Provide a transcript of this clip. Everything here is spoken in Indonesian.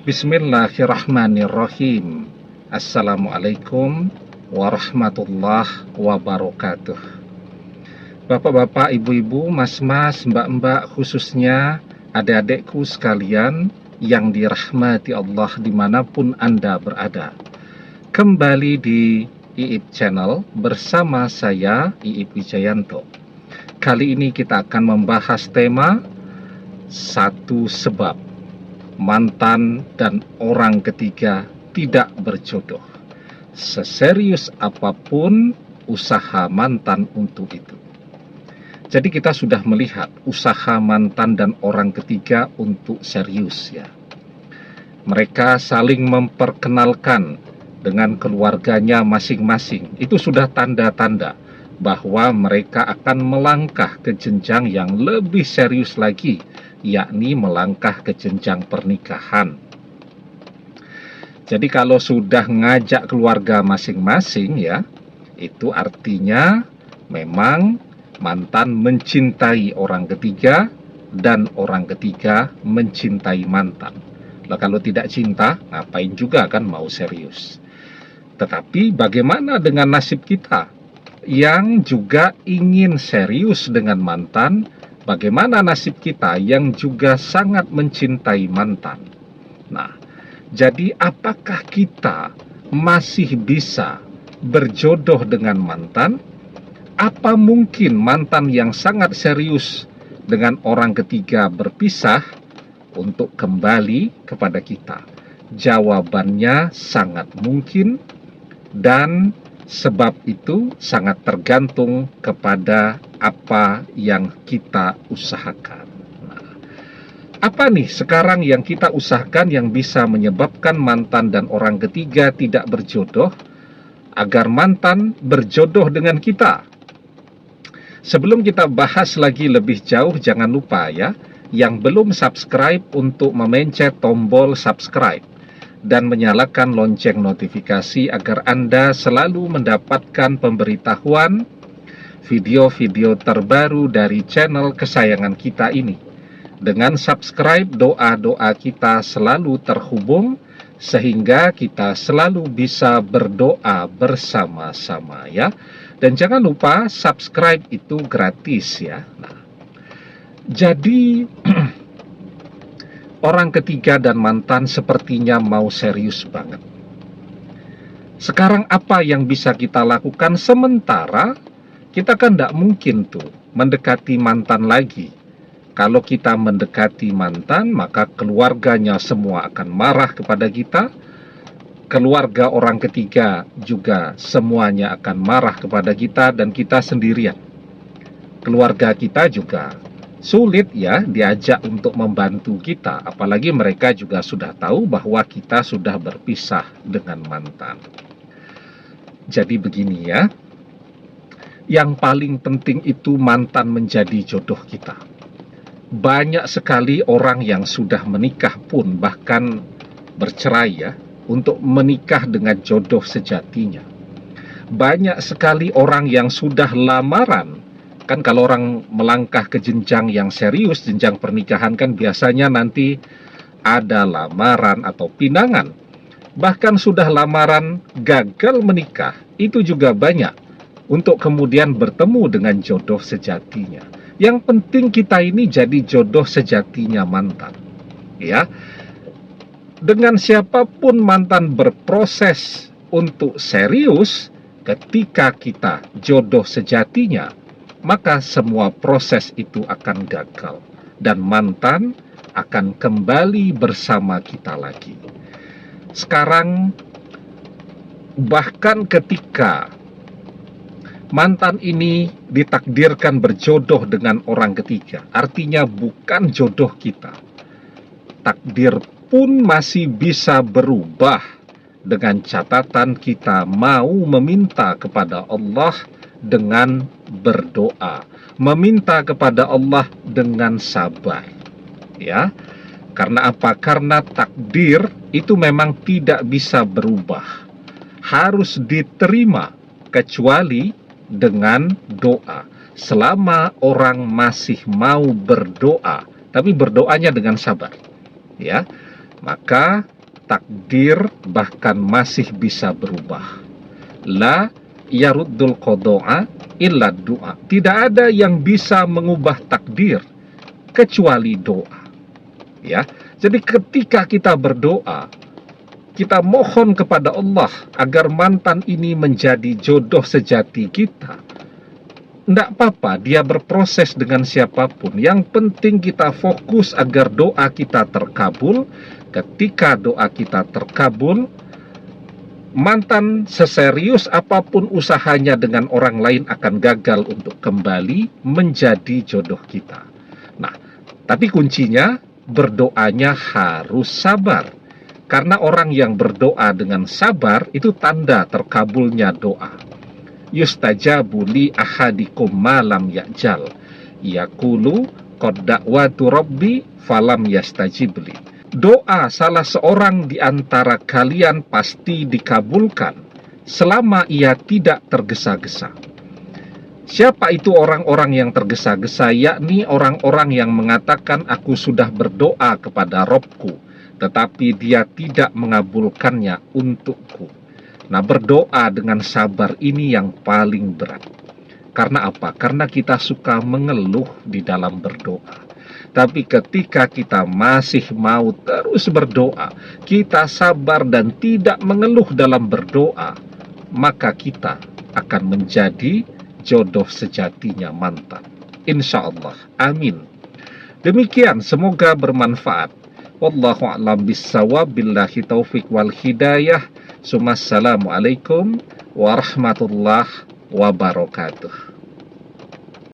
Bismillahirrahmanirrahim. Assalamualaikum warahmatullahi wabarakatuh. Bapak-bapak, ibu-ibu, mas-mas, mbak-mbak, khususnya adik-adikku sekalian yang dirahmati Allah dimanapun Anda berada. Kembali di IIP Channel bersama saya, IIP Wijayanto. Kali ini kita akan membahas tema satu sebab mantan dan orang ketiga tidak berjodoh. Seserius apapun usaha mantan untuk itu. Jadi kita sudah melihat usaha mantan dan orang ketiga untuk serius ya. Mereka saling memperkenalkan dengan keluarganya masing-masing. Itu sudah tanda-tanda bahwa mereka akan melangkah ke jenjang yang lebih serius lagi, yakni melangkah ke jenjang pernikahan. Jadi kalau sudah ngajak keluarga masing-masing ya, itu artinya memang mantan mencintai orang ketiga dan orang ketiga mencintai mantan. Lah kalau tidak cinta, ngapain juga kan mau serius. Tetapi bagaimana dengan nasib kita yang juga ingin serius dengan mantan? Bagaimana nasib kita yang juga sangat mencintai mantan? Nah, jadi apakah kita masih bisa berjodoh dengan mantan? Apa mungkin mantan yang sangat serius dengan orang ketiga berpisah untuk kembali kepada kita? Jawabannya sangat mungkin, dan sebab itu sangat tergantung kepada apa yang kita usahakan. Nah, apa nih sekarang yang kita usahakan yang bisa menyebabkan mantan dan orang ketiga tidak berjodoh, agar mantan berjodoh dengan kita? Sebelum kita bahas lagi lebih jauh, jangan lupa ya, yang belum subscribe untuk memencet tombol subscribe dan menyalakan lonceng notifikasi agar Anda selalu mendapatkan pemberitahuan video-video terbaru dari channel kesayangan kita ini. Dengan subscribe, doa-doa kita selalu terhubung sehingga kita selalu bisa berdoa bersama-sama ya. Dan jangan lupa subscribe itu gratis ya. Nah, jadi orang ketiga dan mantan sepertinya mau serius banget. Sekarang apa yang bisa kita lakukan? Sementara kita kan tidak mungkin tuh mendekati mantan lagi. Kalau kita mendekati mantan, maka keluarganya semua akan marah kepada kita. Keluarga orang ketiga juga semuanya akan marah kepada kita, dan kita sendirian. Keluarga kita juga sulit ya diajak untuk membantu kita, apalagi mereka juga sudah tahu bahwa kita sudah berpisah dengan mantan. Jadi begini ya, yang paling penting itu mantan menjadi jodoh kita. Banyak sekali orang yang sudah menikah pun bahkan bercerai ya, untuk menikah dengan jodoh sejatinya. Banyak sekali orang yang sudah lamaran. Kan kalau orang melangkah ke jenjang yang serius, jenjang pernikahan kan biasanya nanti ada lamaran atau pinangan. Bahkan sudah lamaran gagal menikah, itu juga banyak. Untuk kemudian bertemu dengan jodoh sejatinya. Yang penting kita ini jadi jodoh sejatinya mantan. Ya, dengan siapapun mantan berproses untuk serius, ketika kita jodoh sejatinya, maka semua proses itu akan gagal dan mantan akan kembali bersama kita lagi. Sekarang bahkan ketika mantan ini ditakdirkan berjodoh dengan orang ketiga, artinya bukan jodoh kita. Takdir pun masih bisa berubah dengan catatan kita mau meminta kepada Allah dengan berdoa, meminta kepada Allah dengan sabar ya. Karena apa? Karena takdir itu memang tidak bisa berubah, harus diterima kecuali dengan doa. Selama orang masih mau berdoa, tapi berdoanya dengan sabar ya, maka takdir bahkan masih bisa berubah. La yaruddul qada'a illa doa. Tidak ada yang bisa mengubah takdir kecuali doa. Ya. Jadi ketika kita berdoa, kita mohon kepada Allah agar mantan ini menjadi jodoh sejati kita. Tidak apa-apa dia berproses dengan siapapun. Yang penting kita fokus agar doa kita terkabul. Ketika doa kita terkabul, mantan seserius apapun usahanya dengan orang lain akan gagal untuk kembali menjadi jodoh kita. Nah, tapi kuncinya berdoanya harus sabar. Karena orang yang berdoa dengan sabar itu tanda terkabulnya doa. Yustajabu li ahadikum malam ya'jal. Yaqulu qad da'watu rabbi falam yastajibli. Doa salah seorang di antara kalian pasti dikabulkan selama ia tidak tergesa-gesa. Siapa itu orang-orang yang tergesa-gesa? Yakni orang-orang yang mengatakan aku sudah berdoa kepada Robku, tetapi dia tidak mengabulkannya untukku. Nah, berdoa dengan sabar ini yang paling berat. Karena apa? Karena kita suka mengeluh di dalam berdoa. Tapi ketika kita masih mau terus berdoa, kita sabar dan tidak mengeluh dalam berdoa, maka kita akan menjadi jodoh sejatinya mantan. Insya Allah. Amin. Demikian, semoga bermanfaat. Wallahu a'lam bissawab, billahi taufik wal hidayah. Assalamualaikum warahmatullahi wabarakatuh.